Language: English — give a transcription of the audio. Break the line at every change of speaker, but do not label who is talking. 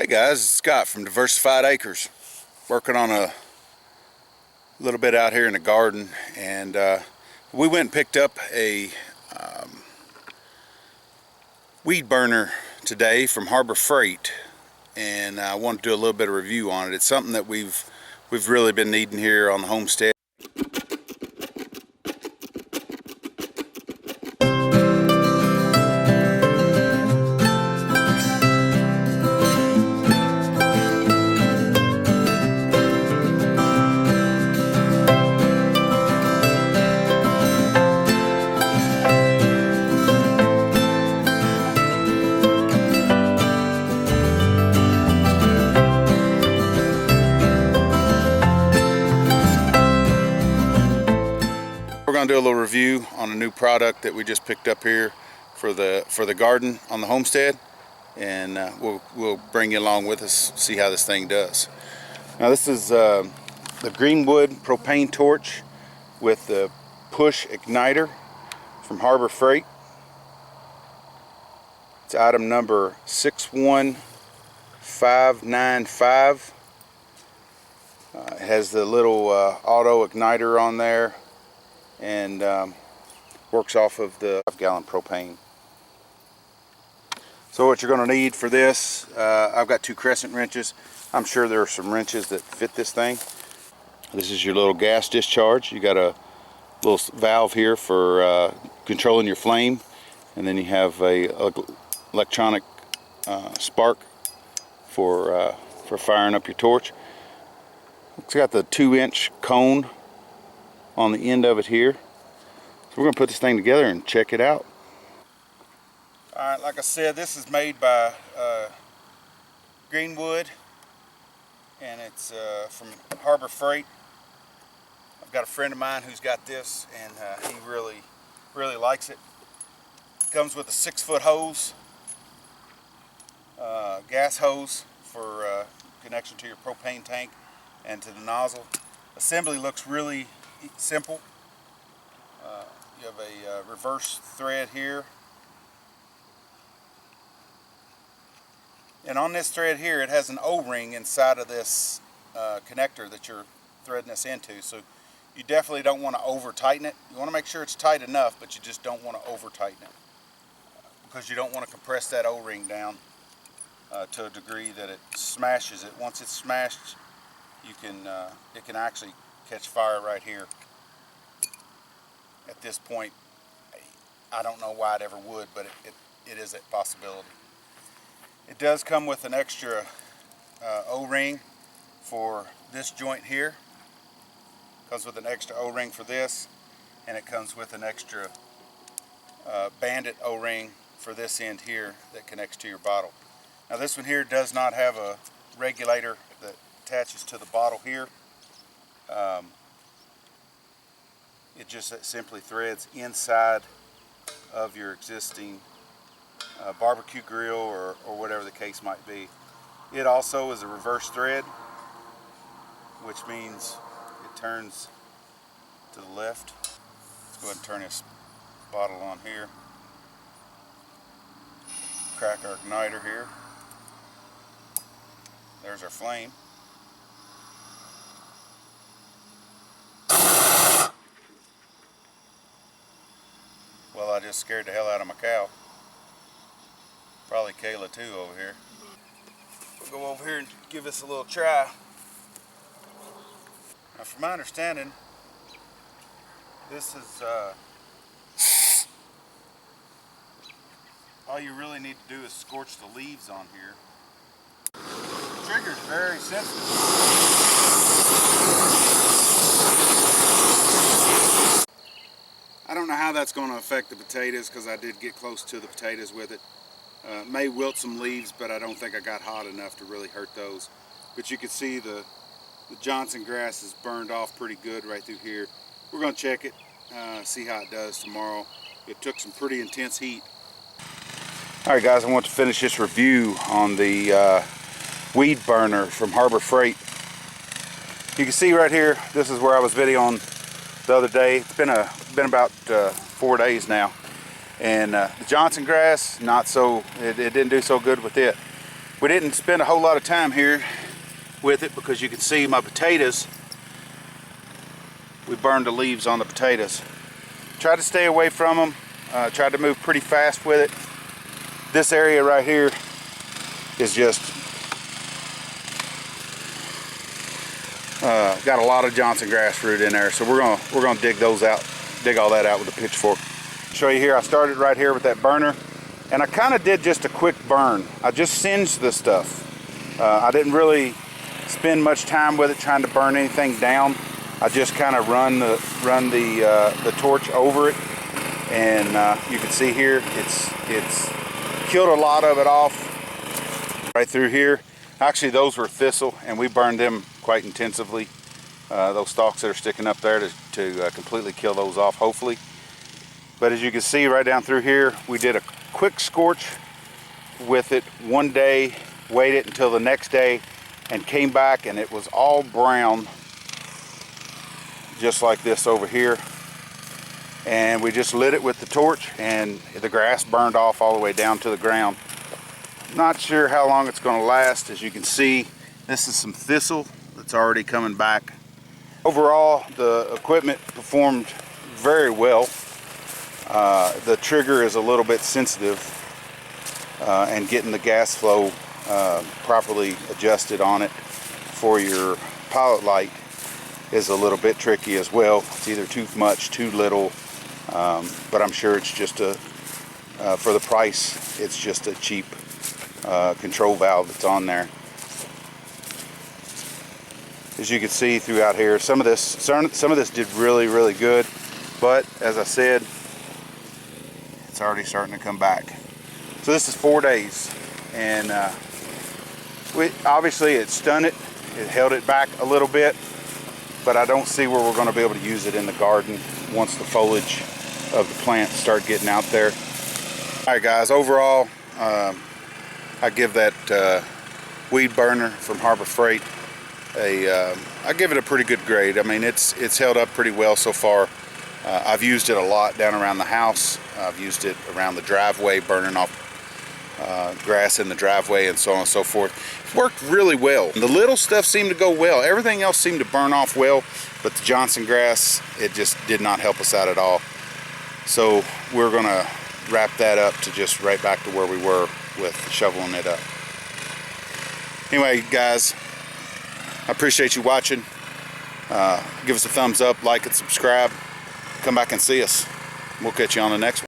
Hey guys, it's Scott from Diversified Acres, working on a little bit out here in the garden, and we went and picked up a weed burner today from Harbor Freight, and I want to do a little bit of review on it. It's something that we've really been needing here on the homestead. We're going to do a little review on a new product that we just picked up here for the garden on the homestead, and we'll bring you along with us, see how this thing does. Now this is the Greenwood Propane torch with the push igniter from Harbor Freight. It's item number 61595. It has the little auto igniter on there, and works off of the 5-gallon propane. So what you're going to need for this, I've got 2 crescent wrenches. I'm sure there are some wrenches that fit this thing. This is your little gas discharge. You got a little valve here for controlling your flame, and then you have a electronic spark for firing up your torch. It's got the 2-inch cone on the end of it here. So we're going to put this thing together and check it out. Alright, like I said, this is made by Greenwood, and it's from Harbor Freight. I've got a friend of mine who's got this, and he really likes it. It comes with a 6-foot hose, gas hose for connection to your propane tank and to the nozzle. Assembly looks really simple. You have a reverse thread here, and on this thread here it has an O-ring inside of this connector that you're threading this into, so you definitely don't want to over tighten it. You want to make sure it's tight enough, but you just don't want to over tighten it, because you don't want to compress that O-ring down to a degree that it smashes it. Once it's smashed, it can actually catch fire right here. At this point, I don't know why it ever would, but it is a possibility. It does come with an extra O-ring for this joint here. Comes with an extra O-ring for this, and it comes with an extra bandit O-ring for this end here that connects to your bottle. Now this one here does not have a regulator that attaches to the bottle here. It just simply threads inside of your existing barbecue grill or whatever the case might be. It also is a reverse thread, which means it turns to the left. Let's go ahead and turn this bottle on here. Crack our igniter here. There's our flame. Well, I just scared the hell out of my cow. Probably Kayla too over here. We'll go over here and give this a little try. Now, from my understanding, this is all you really need to do is scorch the leaves on here. The trigger's very sensitive. I don't know how that's going to affect the potatoes, because I did get close to the potatoes with it. May wilt some leaves, but I don't think I got hot enough to really hurt those. But you can see the Johnson grass is burned off pretty good right through here. We're going to check it, see how it does tomorrow. It took some pretty intense heat. Alright guys, I want to finish this review on the weed burner from Harbor Freight. You can see right here, this is where I was videoing the other day. It's been about 4 days now, and the Johnson grass, not so. It didn't do so good with it. We didn't spend a whole lot of time here with it because you can see my potatoes. We burned the leaves on the potatoes. Tried to stay away from them. Tried to move pretty fast with it. This area right here is just got a lot of Johnson grass root in there, so we're gonna dig those out, dig all that out with a pitchfork. Show you here. I started right here with that burner, and I kind of did just a quick burn. I just singed the stuff. I didn't really spend much time with it trying to burn anything down. I just kind of run the torch over it, and you can see here it's killed a lot of it off right through here. Actually, those were thistle, and we burned them quite intensively. Those stalks that are sticking up there to completely kill those off, hopefully. But as you can see right down through here, we did a quick scorch with it one day, waited until the next day, and came back, and it was all brown, just like this over here. And we just lit it with the torch, and the grass burned off all the way down to the ground. Not sure how long it's going to last. As you can see, this is some thistle that's already coming back. Overall, the equipment performed very well. The trigger is a little bit sensitive, and getting the gas flow properly adjusted on it for your pilot light is a little bit tricky as well. It's either too much, too little, but I'm sure it's just for the price, it's just a cheap control valve that's on there. As you can see throughout here, some of this did really good, but as I said, it's already starting to come back. So this is 4 days, and obviously it stunned it, it held it back a little bit, but I don't see where we're going to be able to use it in the garden once the foliage of the plants start getting out there. Alright guys, overall I give that weed burner from Harbor Freight I give it a pretty good grade. I mean, it's held up pretty well so far. I've used it a lot down around the house. I've used it around the driveway, burning off grass in the driveway and so on and so forth. It worked really well. The little stuff seemed to go well. Everything else seemed to burn off well, but the Johnson grass, it just did not help us out at all. So we're gonna wrap that up to just right back to where we were with shoveling it up. Anyway, guys, I appreciate you watching. Give us a thumbs up, like and subscribe. Come back and see us. We'll catch you on the next one.